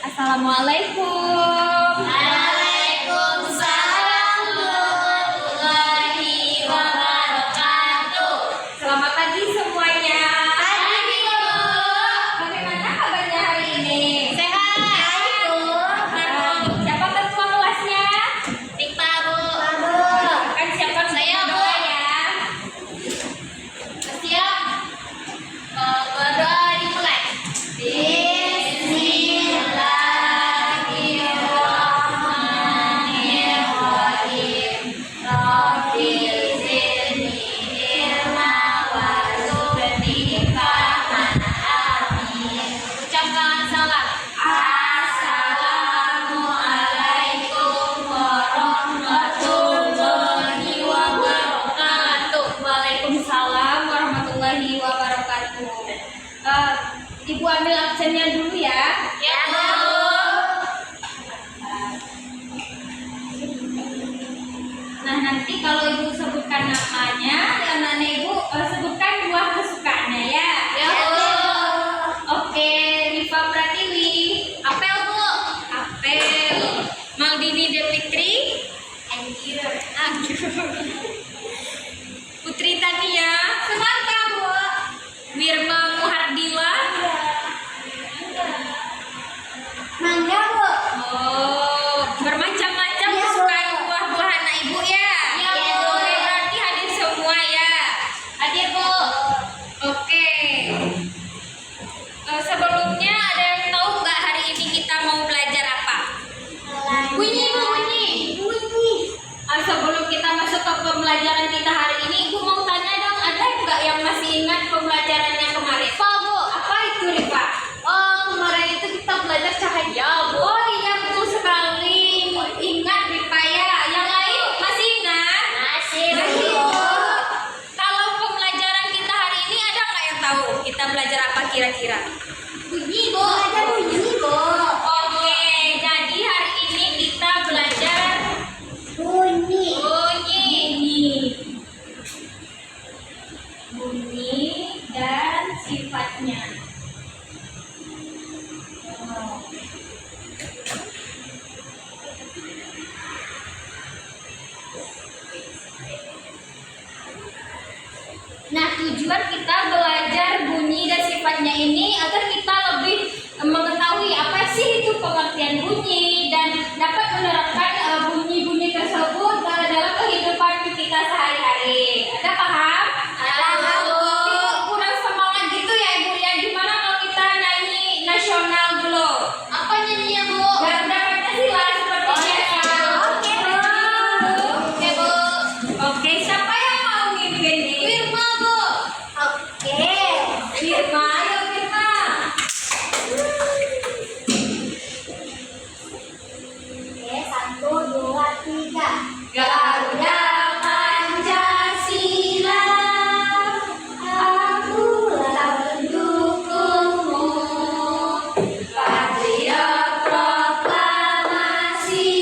Assalamualaikum. Waalaikumsalam warahmatullahi wabarakatuh. Selamat pagi semuanya. Pagi, Bu. Bagaimana kabarnya hari ini? Sehat. Baik, Bu. Siapa ketua kelasnya? Rikpa, Bu. Kan siapkan Saya, Bu. doa ya. Siap. Berdoa dimulai. Bismillahirrahmanirrahim. Rabbi zidni ilma warzuqni fahman. Amin. Ucapkan salam. Assalamualaikum warahmatullahi wabarakatuh. Waalaikumsalam warahmatullahi wabarakatuh. Ibu ambil absennya dulu ya. Ya, Bu. Nah, nanti kalau ibu sebutkan namanya, anak-anak ibu sebutkan buah kesukaannya ya. Ya, Bu. Oke, Rifa Pratiwi, Apel, Bu. Apel. Maldini Devitri, Anjir. Putri Tania, Semangka, Bu. Wirma Muhardila. Mangga, Bu. Oh, bermacam-macam Iya, kesukaan Bu. buah-buah anak ibu ya. Iya, Bu. Oke, berarti hadir semua ya. Hadir, Bu. Oke. Sebelumnya ada yang tahu nggak hari ini kita mau belajar apa? Bunyi, Bu, bunyi. Sebelum kita masuk ke pembelajaran kita hari ini, Ibu mau tanya dong, ada nggak yang masih ingat pembelajarannya kemarin? Apa, Bu? Apa itu, Rifa? Oh, kemarin itu kita belajar cahaya, Bu. Oh iya, betul sekali. Ingat, Rifa ya. Yang lain masih ingat? Masih, Masih, Bu. Bu. Kalau pembelajaran kita hari ini ada nggak yang tahu kita belajar apa kira-kira? Bunyi, Bu. Belajar bunyi, Bu. Oke, jadi hari ini kita belajar Bunyi. bunyi dan sifatnya. Nah, tujuan kita belajar bunyi dan sifatnya ini agar kita lebih mengetahui apa sih itu pengertian bunyi dan dapat menerapkan bunyi-bunyi tersebut dalam kehidupan kita sehari-hari. Ada paham? Paham, Bu. Kurang semangat gitu ya, Ibu ya. Gimana kalau kita nyanyi nasional dulu? Apa nyanyinya, Bu? Garuda Pancasila seperti Oh, iya. biasa. Oke, Bu. Oke, Bu. Oke, siapa yang mau mimpin nih? Firma, Bu. Oke. Firma, ayo Firma. Oke, 1, 2, 3. Garuda Pancasila, Akulah pendukungmu, patriot proklamasi,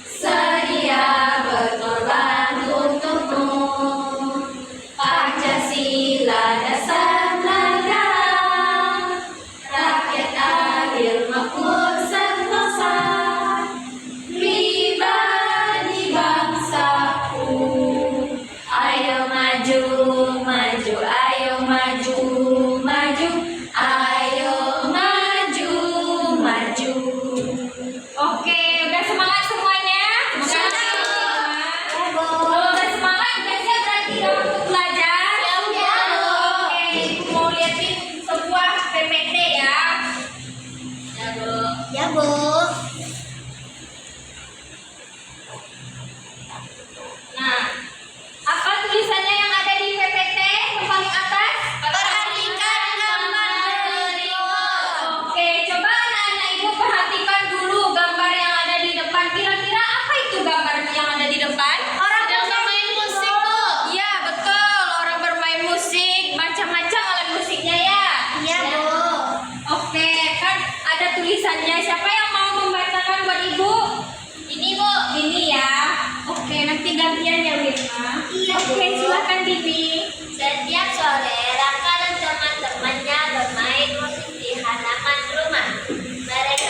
sedia berkorban untukmu. Pancasila dasar negara, rakyat adil makmur sentosa, pribadi bangsaku. Ayo maju, maju, ayo maju, maju, ayo maju, maju. Oke, udah semangat semuanya? Bu. Kalau udah semangat, udah siap berarti dong untuk belajar? Siap, Bu. Oke, Ibu mau liatin sebuah PPT ya. Ya, Bu. Ya, Bu. Nah, apa tulisannya yang ada di PPT yang paling atas? Perhatikan gambar berikut. Oke, coba anak-anak ibu perhatikan dulu gambar yang ada di depan. Kira-kira apa itu gambar yang ada di depan? Orang yang bermain musik, Bu. Iya, betul. Orang bermain musik, macam-macam alat musiknya ya. Iya, Bu. Oke, kan ada tulisannya. Siapa yang mau membacakan buat ibu? Ini, Bu. Ini ya. Oke, nanti gantian ya, Wirma. Iya, Bu. Oke, silakan Bibi. Setiap sore, Raka dan teman-temannya bermain musik di halaman rumah. Mereka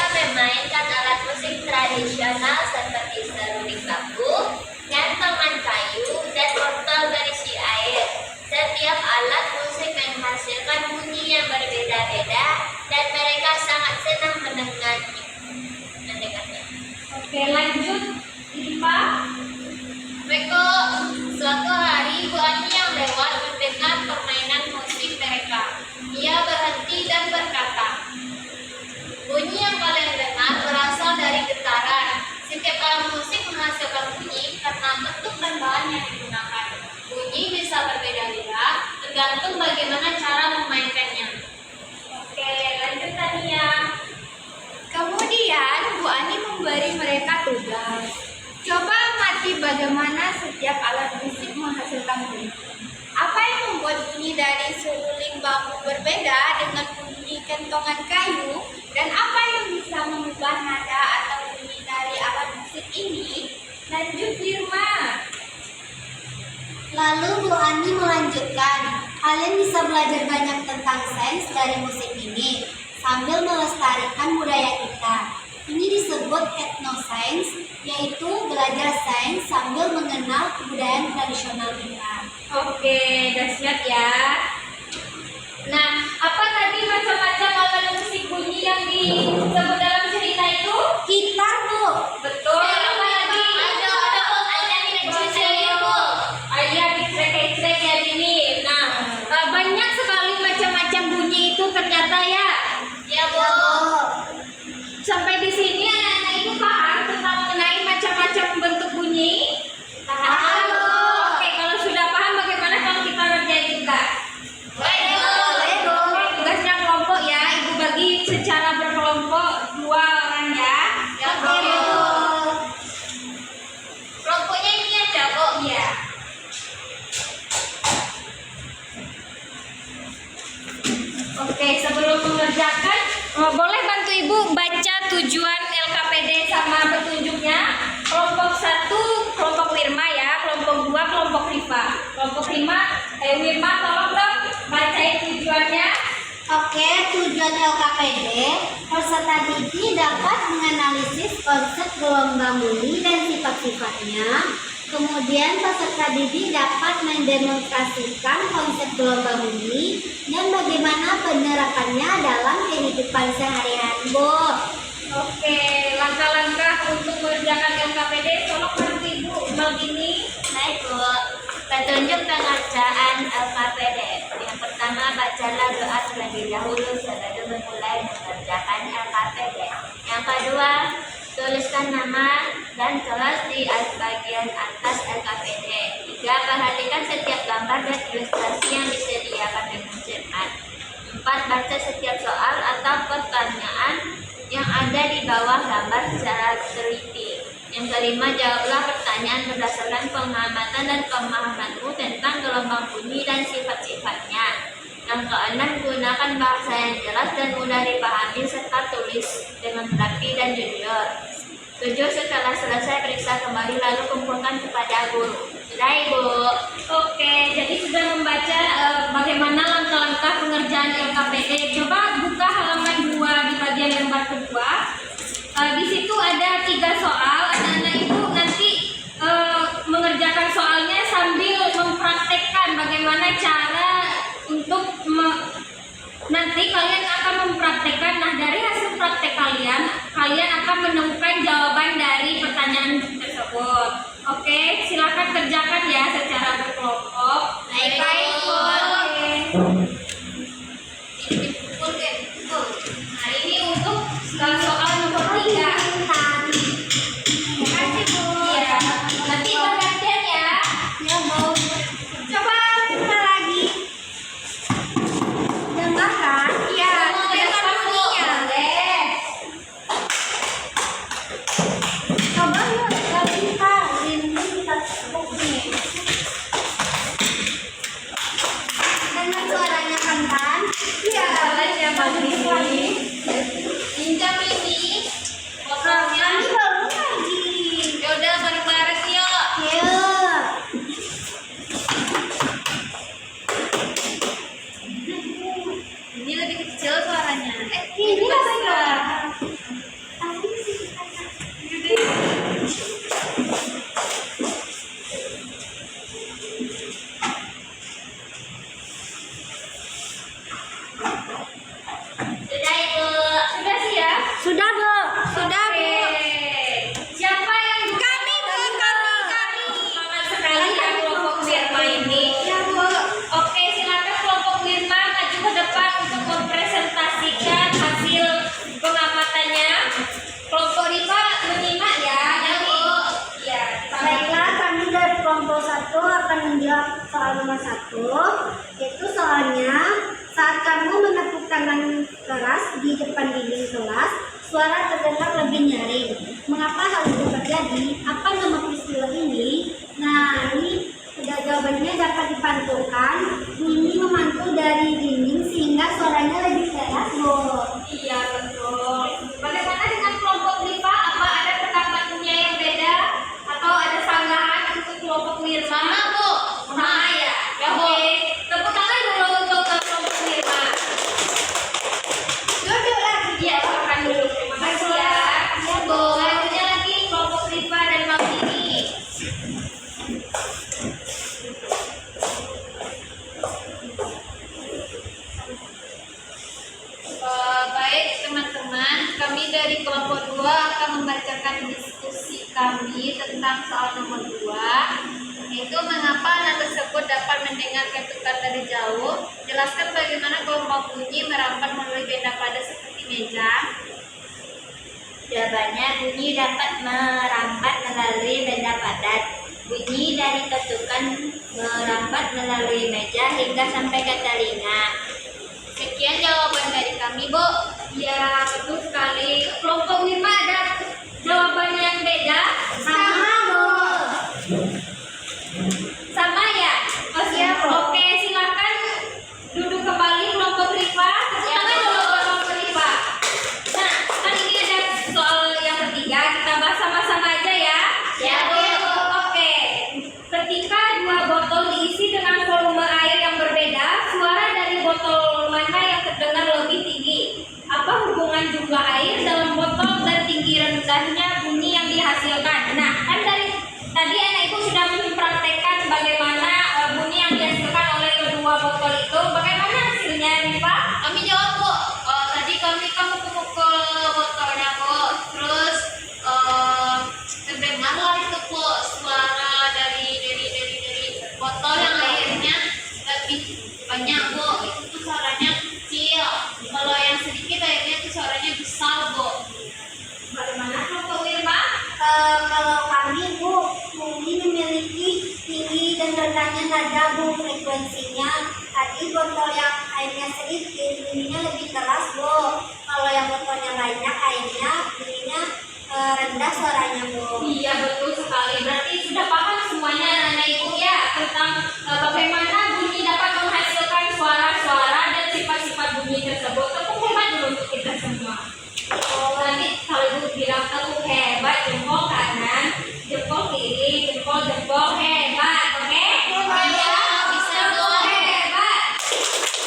lanjut. Ipa. Beko, suatu hari Bu Ani yang lewat mendengar permainan musik mereka. Ia berhenti dan berkata, bunyi yang kalian dengar berasal dari getaran. Setiap alat musik menghasilkan bunyi karena bentuk dan bahan yang digunakan. Bunyi bisa berbeda-beda tergantung bagaimana cara memainkannya. Oke, lanjut Tania. Kemudian Bu Ani memberi mereka tugas. Coba amati bagaimana setiap alat musik menghasilkan bunyi. Apa yang membuat bunyi dari seruling bambu berbeda dengan bunyi kentongan kayu? Dan apa yang bisa mengubah nada atau bunyi dari alat musik ini? Lanjut Irma. Lalu Bu Ani melanjutkan, kalian bisa belajar banyak tentang sains dari musik ini sambil melestarikan budaya kita. Ini disebut etnoscience, yaitu belajar sains sambil mengenal kebudayaan tradisional kita. Oke, udah siap ya. Nah, apa tadi macam-macam alat musik bunyi yang disebut dalam cerita itu? Gitar, Bu. Betul. Apa lagi? Ada Bu, ada di cerita Bu. Ayah dikrek-krek ya ini. Nah, banyak sekali macam-macam bunyi itu ternyata ya. Ya Bu. Sampai di sini anak-anak itu paham tentang mengenai macam-macam bentuk bunyi? Paham. Oke, kalau sudah paham bagaimana kalau kita ngerjain tugas? Boleh, Bu. Oke, tugasnya kelompok ya. Ibu bagi secara berkelompok 2 orang ya. Ya Oke, Bu. Kelompoknya ini aja Bu. Iya. Oke, sebelum mengerjakan, boleh bantu Ibu baca tujuan LKPD sama petunjuknya. Kelompok 1, kelompok Wirma ya. Kelompok 2, kelompok Rifa. Kelompok Wirma, tolong dong bacain tujuannya. Oke, tujuan LKPD, peserta didik dapat menganalisis konsep gelombang bunyi dan sifat-sifatnya. Kemudian peserta didik dapat mendemonstrasikan konsep gelombang bunyi dan bagaimana penerapannya dalam kehidupan sehari-hari, Bu. Oke, langkah-langkah untuk mengerjakan LKPD, tolong bantu Ibu begini. Baik Bu. Petunjuk pengerjaan LKPD. Yang pertama, bacalah doa terlebih dahulu sebelum memulai mengerjakan LKPD. Yang kedua, tuliskan nama dan kelas di bagian atas LKPD. 3. Perhatikan setiap gambar dan ilustrasi yang disediakan dengan cermat. 4. Baca setiap soal atau pertanyaan yang ada di bawah gambar secara teliti. Yang kelima, jawablah pertanyaan berdasarkan pengamatan dan pemahamanmu tentang gelombang bunyi dan sifat-sifatnya. Yang keenam, gunakan bahasa yang jelas dan mudah dipahami serta tulis dengan rapi dan jujur. 7. Setelah selesai, periksa kembali lalu kumpulkan kepada guru. Sudah Ibu? Oke, jadi sudah membaca bagaimana langkah-langkah pengerjaan LKPD. Coba buka halaman 2 di bagian lembar kedua. Di situ ada 3 soal. Anak-anak Ibu nanti mengerjakan soalnya sambil mempraktekkan bagaimana cara untuk nanti kalian akan mempraktekkan. Nah, dari hasil praktek kalian akan menemukan jawaban dari pertanyaan tersebut. Oke, silakan kerjakan ya secara berkelompok. Baik, Bu. Oke. Dipukul deh. Nah, ini untuk soal nomor 3. Terima kasih, Bu. Iya, nanti bergantian ya. Ya, Bu. Coba kita lagi. Gambarkan. Iya, Silakan bunyinya. Boleh. Coba yuk, ini kita bukti. Dengan suaranya kan? Iya, baca begini. Pinjam ini. Fotonya. Ini baru lagi. Yaudah, bareng-bareng yuk. Yuk. Ini lebih kecil suaranya. Ini besar. Sudah Ibu. Sudah siap? Sudah, Bu. Sudah, Bu. Oke. Siap akan menjawab soal nomor 1, yaitu soalnya saat kamu menepuk tangan keras di depan dinding kelas, suara terdengar lebih nyaring. Mengapa hal itu terjadi? Apa nama peristiwa ini? Nah, ini jawabannya dapat dipantulkan. Bunyi memantul dari dinding sehingga suaranya lebih keras, Bu. Iya, betul. Bagaimana dengan kelompok Rifa? Apa ada pendapatnya yang beda atau ada sanggahan untuk kelompok Mirma? Sama, Bu. Sama ya. Ya, Bu. Oke, tepuk tangan dulu untuk kelompok Mirma. Duduk lagi. Iya, silakan dulu. Terima kasih ya. Ya, Bu. Selanjutnya lagi kelompok Rifa dan Maldini. Baik teman-teman, kami dari kelompok 2 akan membacakan diskusi kami tentang soal nomor 2, yaitu mengapa anak tersebut dapat mendengar ketukan dari jauh. Jelaskan bagaimana kelompok bunyi merambat melalui benda padat seperti meja. Jawabannya, bunyi dapat merambat melalui benda padat. Bunyi dari ketukan merambat melalui meja hingga sampai ke telinga. Sekian jawaban dari kami, Bu. Ya, betul sekali. Kelompok Mirma ada jawabannya yang beda? Sama, Bu. Sama ya? Oh, siap. Oke, silakan duduk kembali kelompok Rifa. Tepuk tangan dulu kelompok Rifa. Nah, kan ini ada soal yang ketiga. Kita bahas sama-sama aja ya. Ya, Bu. Oke. Ketika 2 botol diisi dengan volume air yang berbeda, suara dari botol mana yang terdengar lebih tinggi? Apa hubungan jumlah air dalam botol dan tinggi rendahnya bunyi yang dihasilkan? Nah, kan dari tadi anak ibu sudah mempraktekkan bagaimana bunyi yang dihasilkan oleh kedua botol itu. Bagaimana hasilnya, Rifa? Kami jawab, Bu. Tadi kami kan pukul botolnya, Bu. Terus terdengarlah itu, Bu, suara dari botol yang airnya lebih banyak, Bu. Itu tuh suaranya kecil. Kalau yang sedikit airnya tuh suaranya besar, Bu. Bagaimana kelompok Mirma? Kalau kami, Bu, bunyi memiliki tinggi dan rendahnya nada, Bu, frekuensinya. Tadi botol yang airnya sedikit, bunyinya lebih keras, Bu. Kalau yang botolnya banyak airnya, bunyinya rendah suaranya, Bu. Iya, betul sekali. Berarti sudah paham semuanya anak ibu ya tentang bagaimana bunyi dapat menghasilkan suara-suara dan sifat-sifat bunyi tersebut. Tepuk hebat dulu untuk kita semua. Nanti kalau ibu bilang tepuk hebat, jempol kanan, jempol kiri, jempol hebat, oke? Iya, bisa, Bu. Jempol hebat.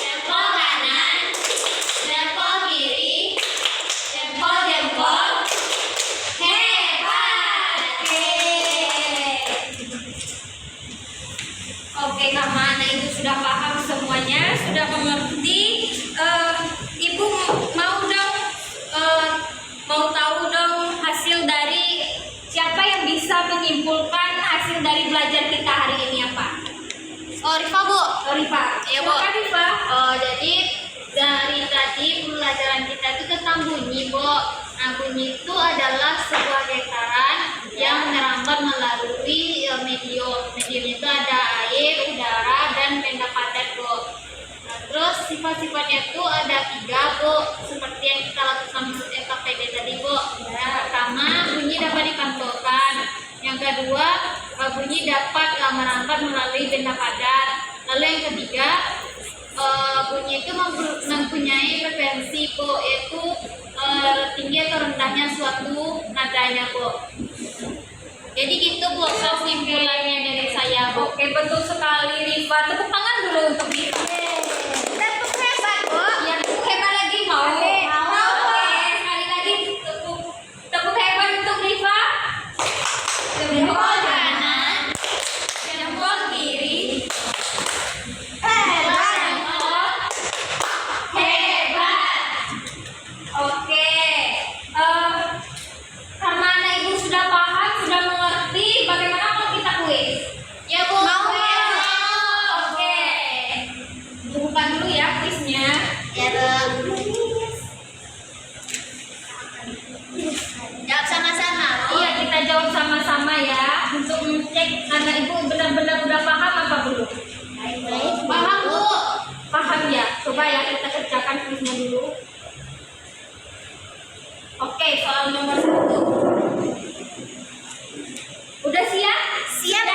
Jempol kanan, jempol kiri, jempol Hebat. Oke, karena anak ibu sudah paham semuanya, sudah mengerti. Ibu mau tahu dong hasil dari siapa yang bisa menyimpulkan hasil dari belajar kita hari ini apa? Oh, Rifa, Bu. Rifa. Iya, Bu. Silakan, Rifa. Jadi dari tadi pembelajaran kita itu tentang bunyi, Bu. Nah, bunyi itu adalah sebuah getaran yang merambat melalui medium. Medium itu ada air, udara, dan benda padat, Bu. Nah, terus sifat-sifatnya itu ada 3, Bu. Seperti yang kita lakukan untuk KPD tadi, Bu. Yang pertama, bunyi dapat dipantulkan. Yang kedua, bunyi dapat merambat melalui benda padat. Lalu yang ketiga, bunyi itu mempunyai frekuensi, Bu, yaitu tinggi atau rendahnya suatu nadanya, Bu. Jadi gitu, Bu, kesimpulannya dari saya, Bu. Oke, betul sekali, Rifa. Tepuk tangan dulu untuk Rifa. Tepuk hebat, Bu. Ya, tepuk hebat lagi mau. Oke, sekali lagi tepuk hebat untuk Rifa. Jempol kanan, jempol kiri, jempol hebat. Oke, karena anak ibu sudah paham, sudah mengerti, bagaimana kalau kita kuis? Ya, Bu. Oke. atasnya dulu. Oke, soal nomor 1. Udah siap? Siap.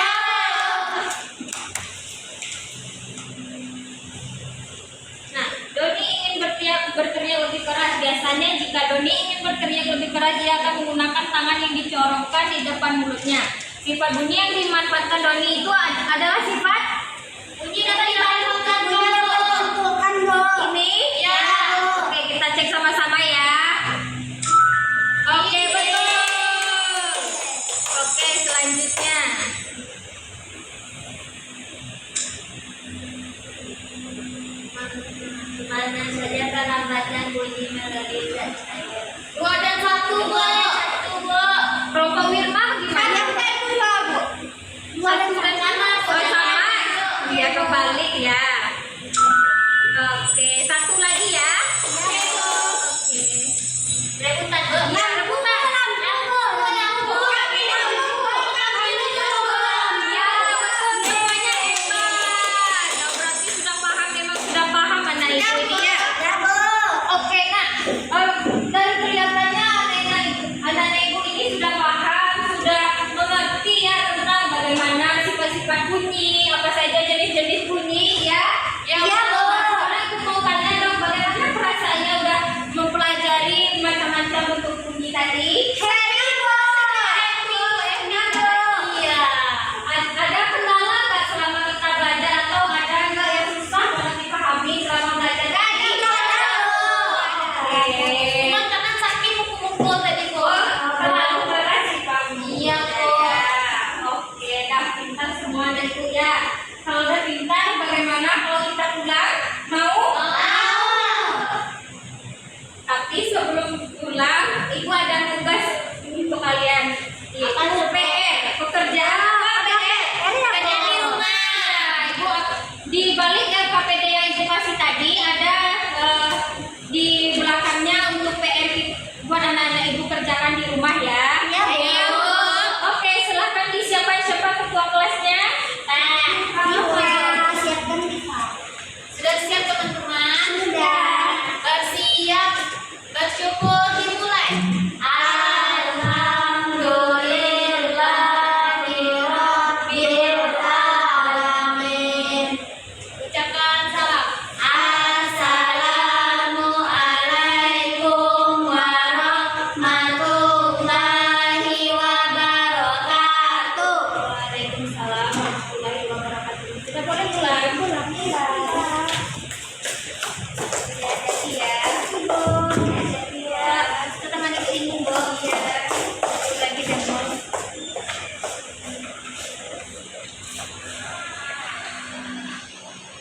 Nah, Doni ingin berteriak lebih keras. Biasanya jika Doni ingin berteriak lebih keras, dia akan menggunakan tangan yang dicorongkan di depan mulutnya. Sifat bunyi yang dimanfaatkan Doni itu adalah sifat bunyi dan dimanfaatkan Betulkan, Do. ini. Ya. Oke, kita cek sama-sama ya. Oke, betul. Oke, selanjutnya. Mana saja penambatan bunyi melodi dan air. 2 dan 1, Bu. Roko Wirma gimana? Yang kedua, Bu. 2 dan 1 sama. Oh, sama. Iya, kebalik ya. Oke, 1 lagi ya. Oke. Rebutan, Bu. Ya, rebutan. Ya, betul semuanya hebat. Ya, berarti sudah paham, memang sudah paham mana itu ini ya. Ya, Bu. Oke, nah, dari kelihatannya anak-anak ibu ini sudah paham, sudah mengerti ya tentang bagaimana sifat-sifat bunyi, apa saja jenis-jenis bunyi ya. Iya, Bu. Sekarang aku mau tanya dong, bagaimana perasaannya udah mempelajari macam-macam bentuk bunyi tadi? Happy, Bu. Iya. Ada kendala nggak selama kita belajar atau ada nggak yang susah banget dipahami selama belajar tadi? Oke. Teman-teman sakit mukul-mukul tadi, Bu. Terlalu keras sih kami. Iya, Bu. Oke, dah pintar semua dan itu ya. Kalau udah pintar, bagaimana kalau kita pulang? Mau? Tapi sebelum pulang, ibu ada tugas untuk kalian. Apa tuh? PR, pekerjaan apa PR? Pekerjaan di rumah. Ibu di balik KPD yang ibu kasih tadi ada di belakangnya untuk PR buat anak-anak ibu kerjakan di rumah ya.